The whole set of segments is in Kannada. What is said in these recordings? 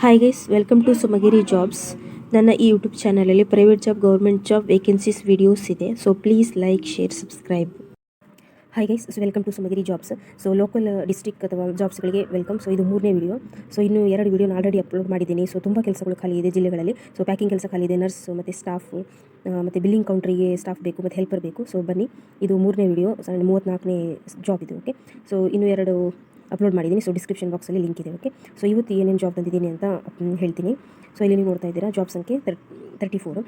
Hi guys, welcome to Sumagiri jobs. ನನ್ನ ಈ ಯೂಟ್ಯೂಬ್ ಚಾನಲಲ್ಲಿ private job, government job vacancies videos ಇದೆ. So please like, share, subscribe. Hi guys, welcome to Sumagiri jobs. So local district ಅಥವಾ ಜಾಬ್ಸ್ಗಳಿಗೆ ವೆಲ್ಕಮ್. ಸೊ ಇದು 3ನೇ ವಿಡಿಯೋ. ಸೊ ಇನ್ನೂ 2 ವಿಡಿಯೋನ ಆಲ್ರೆಡಿ ಅಪ್ಲೋಡ್ ಮಾಡಿದ್ದೀನಿ. ಸೊ ತುಂಬ ಕೆಲಸಗಳು ಖಾಲಿ ಇದೆ ಜಿಲ್ಲೆಗಳಲ್ಲಿ. ಸೊ ಪ್ಯಾಕಿಂಗ್ ಕೆಲಸ ಖಾಲಿ ಇದೆ, ನರ್ಸು ಮತ್ತು ಸ್ಟಾಫು ಮತ್ತು ಬಿಲ್ಲಿಂಗ್ ಕೌಂಟ್ರಿಗೆ ಸ್ಟಾಫ್ ಬೇಕು ಮತ್ತು ಹೆಲ್ಪರ್ ಬೇಕು. ಸೊ ಬನ್ನಿ, ಇದು 3ನೇ ವಿಡಿಯೋ, 34ನೇ ಜಾಬ್ ಇದು. ಓಕೆ, ಸೊ ಇನ್ನೂ 2 ಅಪ್ಲೋಡ್ ಮಾಡಿದ್ದೀನಿ. ಸೊ ಡಿಸ್ಕ್ರಿಪ್ಷನ್ ಬಾಕ್ಸಲ್ಲಿ ಲಿಂಕ್ ಇದೆ. ಓಕೆ, ಸೊ ಇವತ್ತು ಏನೇನು ಜಾಬ್ ತಂದಿದ್ದೀನಿ ಅಂತ ಹೇಳ್ತೀನಿ. ಸೊ ಇಲ್ಲಿ ನೀವು ನೋಡ್ತಾ ಇದ್ದೀರಾ, ಜಾಬ್ ಸಂಖ್ಯೆ 34.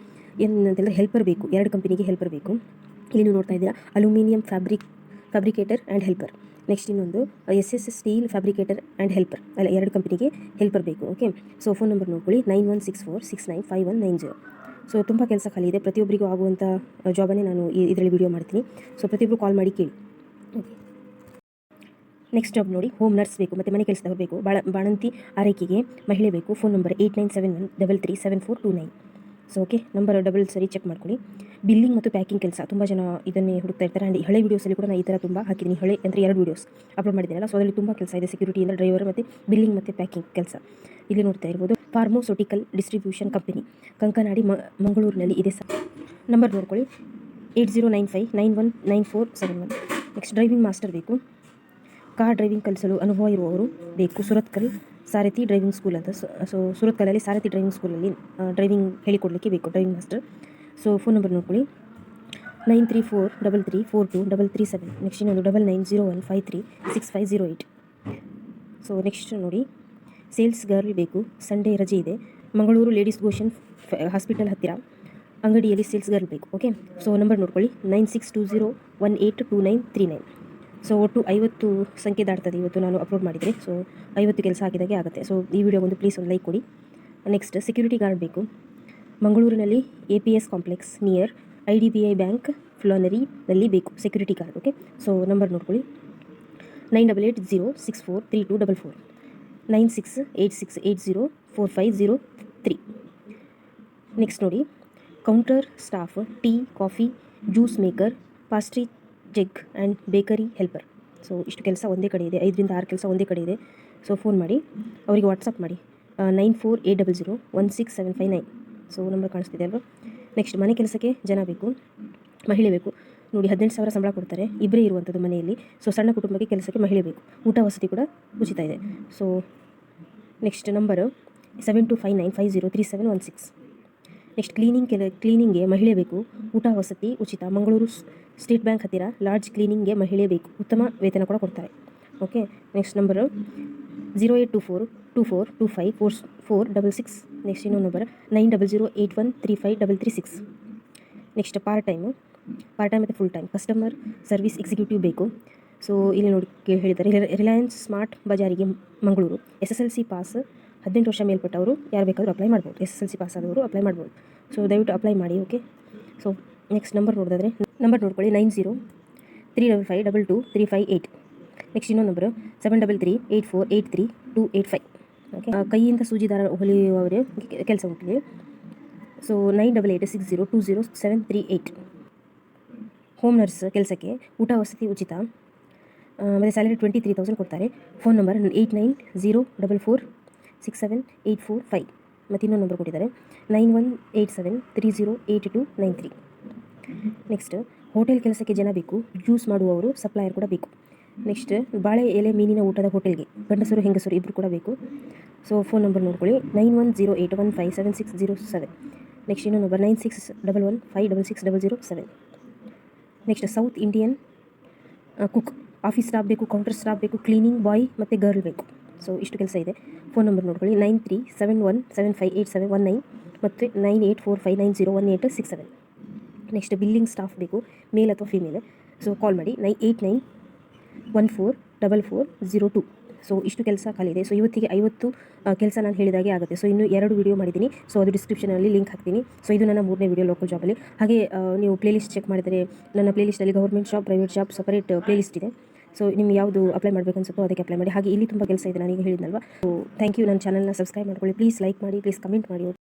ಏನಂತಂದರೆ ಹೆಲ್ಪರ್ ಬೇಕು, 2 ಕಂಪನಿಗೆ ಹೆಲ್ಪರ್ ಬೇಕು. ಇಲ್ಲಿ ನೀವು ನೋಡ್ತಾ ಇದ್ದೀರಾ, aluminium fabricator and helper. Next ಇನ್ನೊಂದು SS steel fabricator and helper, ಅಲ್ಲ 2 ಕಂಪನಿಗೆ ಹೆಲ್ಪರ್ ಬೇಕು. ಓಕೆ, ಸೊ ಫೋನ್ ನಂಬರ್ ನೋಡ್ಕೊಳ್ಳಿ, 9164695190. ಸೊ ತುಂಬ ಕೆಲಸ ಖಾಲಿ ಇದೆ, ಪ್ರತಿಯೊಬ್ಬರಿಗೂ ಆಗುವಂಥ ಜಾಬನ್ನೇ ನಾನು ಇದರಲ್ಲಿ ವಿಡಿಯೋ ಮಾಡ್ತೀನಿ. ಸೊ ಪ್ರತಿಯೊಬ್ಬರು ಕಾಲ್ ಮಾಡಿ ಕೇಳಿ. ಓಕೆ, ನೆಕ್ಸ್ಟ್ ಜಾಬ್ ನೋಡಿ, ಹೋಮ್ ನರ್ಸ್ ಬೇಕು ಮತ್ತು ಮನೆ ಕೆಲಸದವ್ರು ಬೇಕು. ಬಾಣಂತಿ ಆರೈಕೆಗೆ ಮಹಿಳೆ ಬೇಕು. Phone number 8971337429. So okay, number double ಸರಿ ಚೆಕ್ ಮಾಡ್ಕೊಳ್ಳಿ. ಬಿಲ್ಲಿಂಗ್ ಮತ್ತು ಪ್ಯಾಕಿಂಗ್ ಕೆಲಸ, ತುಂಬ ಜನ ಇದನ್ನೇ ಹುಡುಕ್ತಾ ಇರ್ತಾರೆ. ಆ್ಯಂಡ್ ಹಳೆ ವೀಡಿಯೋಸಲ್ಲಿ ಕೂಡ ನಾನು ಈ ಥರ ತುಂಬ ಹಾಕಿದ್ದೀನಿ. ಹಳೆ ಅಂದರೆ 2 ವೀಡಿಯೋಸ್ ಅಪ್ಲೋಡ್ ಮಾಡಿದ್ದೀನಲ್ಲ. ಸೊ ಅದರಲ್ಲಿ ತುಂಬ ಕೆಲಸ ಇದೆ, ಸೆಕ್ಯೂರಿಟಿಯಿಂದ ಡ್ರೈವರ್ ಮತ್ತು ಬಿಲ್ಲಿಂಗ್ ಮತ್ತು ಪ್ಯಾಕಿಂಗ್ ಕೆಲಸ. ಇಲ್ಲಿ ನೋಡ್ತಾ ಇರ್ಬೋದು, ಫಾರ್ಮೋಸೂಟಿಕಲ್ ಡಿಸ್ಟ್ರಿಬ್ಯೂಷನ್ ಕಂಪನಿ, ಕಂಕನಾಡಿ, ಮಂಗಳೂರಿನಲ್ಲಿ ಇದೆ ಸರ್. ನಂಬರ್ ನೋಡ್ಕೊಳ್ಳಿ, 8095919471. ನೆಕ್ಸ್ಟ್ ಡ್ರೈವಿಂಗ್ ಮಾಸ್ಟರ್ ಬೇಕು. ಕಾರ್ ಡ್ರೈವಿಂಗ್ ಕಲಿಸಲು ಅನುಭವ ಇರುವವರು ಬೇಕು. ಸುರತ್ಕಲ್ ಸಾರಥಿ ಡ್ರೈವಿಂಗ್ ಸ್ಕೂಲ್ ಅಂತ. ಸೊ ಸುರತ್ಕಲಲ್ಲಿ ಸಾರಥಿ ಡ್ರೈವಿಂಗ್ ಸ್ಕೂಲಲ್ಲಿ ಡ್ರೈವಿಂಗ್ ಹೇಳಿಕೊಡಲಿಕ್ಕೆ ಬೇಕು driving master. So phone number ನೋಡ್ಕೊಳ್ಳಿ, 9343342337. ನೆಕ್ಸ್ಟ್ ಇನ್ನೊಂದು 9901536508. ಸೊ ನೆಕ್ಸ್ಟ್ ನೋಡಿ, ಸೇಲ್ಸ್ ಗರ್ಲ್ ಬೇಕು, ಸಂಡೇ ರಜೆ ಇದೆ. ಮಂಗಳೂರು ಲೇಡೀಸ್ ಗೋಷನ್ ಹಾಸ್ಪಿಟಲ್ ಹತ್ತಿರ ಅಂಗಡಿಯಲ್ಲಿ ಸೇಲ್ಸ್ ಗರ್ಲ್ ಬೇಕು. ಓಕೆ, ಸೊ ನಂಬರ್ ನೋಡ್ಕೊಳ್ಳಿ, 9620182939. ಸೊ ಒಟ್ಟು 50 ಸಂಖ್ಯೆ ದಾಟ್ತದೆ ಇವತ್ತು ನಾನು ಅಪ್ಲೋಡ್ ಮಾಡಿದರೆ. ಸೊ 50 ಕೆಲಸ ಹಾಕಿದಾಗೆ ಆಗುತ್ತೆ. ಸೊ ಈ ವಿಡಿಯೋಗೊಂದು ಪ್ಲೀಸ್ ಒಂದು ಲೈಕ್ ಕೊಡಿ. ನೆಕ್ಸ್ಟ್ ಸೆಕ್ಯೂರಿಟಿ ಗಾರ್ಡ್ ಬೇಕು, ಮಂಗಳೂರಿನಲ್ಲಿ APS complex near IDBI bank ಫ್ಲೋನರಿನಲ್ಲಿ ಬೇಕು security guard. Okay, so number ನೋಡ್ಕೊಳ್ಳಿ, 9880643244, 9686804503. ನೆಕ್ಸ್ಟ್ ನೋಡಿ, counter staff, tea, coffee, juice maker, pastry jug and bakery helper. So ಇಷ್ಟು ಕೆಲಸ ಒಂದೇ ಕಡೆ ಇದೆ, 5 ರಿಂದ 6 ಕೆಲಸ ಒಂದೇ ಕಡೆ ಇದೆ. ಸೊ ಫೋನ್ ಮಾಡಿ, ಅವರಿಗೆ ವಾಟ್ಸಪ್ ಮಾಡಿ, 9480016759. ಸೊ ನಂಬರ್ ಕಾಣಿಸ್ತಿದೆ ಅಲ್ವಾ. ನೆಕ್ಸ್ಟ್ ಮನೆ ಕೆಲಸಕ್ಕೆ ಜನ ಬೇಕು, ಮಹಿಳೆ ಬೇಕು. ನೋಡಿ, 18,000 ಸಂಬಳ ಕೊಡ್ತಾರೆ, ಇಬ್ಬರೇ ಇರುವಂಥದ್ದು ಮನೆಯಲ್ಲಿ. ಸೊ ಸಣ್ಣ ಕುಟುಂಬಕ್ಕೆ ಕೆಲಸಕ್ಕೆ ಮಹಿಳೆ ಬೇಕು, ಊಟ ವಸತಿ ಕೂಡ ಉಚಿತ ಇದೆ. So next number 7259503716. ನೆಕ್ಸ್ಟ್ ಕ್ಲೀನಿಂಗ್ಗೆ ಮಹಿಳೆ ಬೇಕು, ಊಟ ವಸತಿ ಉಚಿತ. ಮಂಗಳೂರು ಸ್ಟೇಟ್ ಬ್ಯಾಂಕ್ ಹತ್ತಿರ ಲಾಡ್ಜ್ ಕ್ಲೀನಿಂಗ್ಗೆ ಮಹಿಳೆ ಬೇಕು, ಉತ್ತಮ ವೇತನ ಕೂಡ ಕೊಡ್ತಾರೆ. Okay, next number 082424254466. ನೆಕ್ಸ್ಟ್ ಇನ್ನೊಂದು ನಂಬರ್ 9008135336. ನೆಕ್ಸ್ಟ್ ಪಾರ್ಟ್ ಟೈಮ್ ಮತ್ತು full time customer service executive ಬೇಕು. ಸೊ ಇಲ್ಲಿ ನೋಡಿ ಹೇಳಿದ್ದಾರೆ, ರಿಲಯನ್ಸ್ ಸ್ಮಾರ್ಟ್ ಬಜಾರಿಗೆ ಮಂಗಳೂರು. SSLC ಪಾಸ್, 18 ವರ್ಷ ಮೇಲ್ಪಟ್ಟವರು ಯಾರು ಬೇಕಾದರೂ ಅಪ್ಲೈ ಮಾಡ್ಬೋದು. SSLC ಪಾಸ್ ಆದವರು ಅಪ್ಲೈ ಮಾಡ್ಬೋದು. ಸೊ ದಯವಿಟ್ಟು ಅಪ್ಲೈ ಮಾಡಿ. ಓಕೆ, ಸೊ ನೆಕ್ಸ್ಟ್ ನಂಬರ್ ನೋಡಿದ್ರೆ ನಂಬರ್ ನೋಡ್ಕೊಳ್ಳಿ, 9035522358. ನೆಕ್ಸ್ಟ್ ಇನ್ನೊಂದು ನಂಬರು 7338483285. ಓಕೆ, ಕೈಯಿಂದ ಸೂಜಿ ದಾರ ಹೊಲಿಯುವವರೇ ಕೆಲಸ ಉಂಟಿದೆ. ಸೊ 9886020738. ಹೋಮ್ ನರ್ಸ್ ಕೆಲಸಕ್ಕೆ ಊಟ ವಸತಿ ಉಚಿತ ಮತ್ತು ಸ್ಯಾಲರಿ 23,000 ಕೊಡ್ತಾರೆ. Phone number 8904467845. ಮತ್ತು ಇನ್ನೊಂದು ನಂಬರ್ ಕೊಟ್ಟಿದ್ದಾರೆ, 9187308293. ನೆಕ್ಸ್ಟ್ ಹೋಟೆಲ್ ಕೆಲಸಕ್ಕೆ ಜನ ಬೇಕು, ಜ್ಯೂಸ್ ಮಾಡುವವರು, ಸಪ್ಲೈಯರ್ ಕೂಡ ಬೇಕು. ನೆಕ್ಸ್ಟ್ ಬಾಳೆ ಎಲೆ ಮೀನಿನ ಊಟದ ಹೋಟೆಲ್ಗೆ ಗಂಡಸರು ಹೆಂಗಸರು ಇಬ್ಬರು ಕೂಡ ಬೇಕು. ಸೊ ಫೋನ್ ನಂಬರ್ ನೋಡ್ಕೊಳ್ಳಿ, 9108157607. ನೆಕ್ಸ್ಟ್ ಇನ್ನೊಂದು number 9611566007. Next south Indian cook, office staff ಬೇಕು, ಕೌಂಟರ್ ಸ್ಟಾಫ್ ಬೇಕು, ಕ್ಲೀನಿಂಗ್ ಬಾಯ್ ಮತ್ತು ಗರ್ಲ್ ಬೇಕು. ಸೊ ಇಷ್ಟು ಕೆಲಸ ಇದೆ. ಫೋನ್ ನಂಬರ್ ನೋಡ್ಕೊಳ್ಳಿ, 9371758719 ಮತ್ತು 9845901867. ನೆಕ್ಸ್ಟ್ ಬಿಲ್ಲಿಂಗ್ ಸ್ಟಾಫ್ ಬೇಕು, ಮೇಲ್ ಅಥವಾ ಫಿಮೇಲ್. ಸೊ ಕಾಲ್ ಮಾಡಿ, 8914440402. ಸೊ ಇಷ್ಟು ಕೆಲಸ ಖಾಲಿ ಇದೆ. ಸೊ ಇವತ್ತಿಗೆ 50 ಕೆಲಸ ನಾನು ಹೇಳಿದಾಗೆ ಆಗುತ್ತೆ. ಸೊ ಇನ್ನೂ 2 ವಿಡಿಯೋ ಮಾಡಿದ್ದೀನಿ. ಸೊ ಅದು ಡಿಸ್ಕ್ರಿಪ್ಷನಲ್ಲಿ ಲಿಂಕ್ ಹಾಕ್ತೀನಿ. ಸೊ ಇದು ನನ್ನ 3ನೇ ವಿಡಿಯೋ ಲೋಕಲ್ ಜಾಬಲ್ಲಿ. ಹಾಗೆ ನೀವು ಪ್ಲೇಲಿಸ್ಟ್ ಚೆಕ್ ಮಾಡಿದರೆ ನನ್ನ ಪ್ಲೇಲಿಸ್ಟಲ್ಲಿ government job, private job separate playlist ಇದೆ. ಸೊ ನಿಮ್ಗೆ ಯಾವುದು ಅಪ್ಲೈ ಮಾಡಬೇಕು ಅನ್ಸುತ್ತೋ ಅದಕ್ಕೆ ಅಪ್ಲೈ ಮಾಡಿ. ಹಾಗೆ ಇಲ್ಲಿ ತುಂಬ ಕೆಲಸ ಇದೆ, ನಾನೀಗ ಹೇಳಿದ್ನಲ್ವಾ. So thank you. ನನ್ನ ಚಾನಲ್ನ ಸಬ್ಸ್ಕ್ರೈಬ್ ಮಾಡ್ಕೊಳ್ಳಿ, ಪ್ಲೀಸ್ ಲೈಕ್ ಮಾಡಿ, ಪ್ಲೀಸ್ ಕಮೆಂಟ್ ಮಾಡಿ. ಓಕೆ.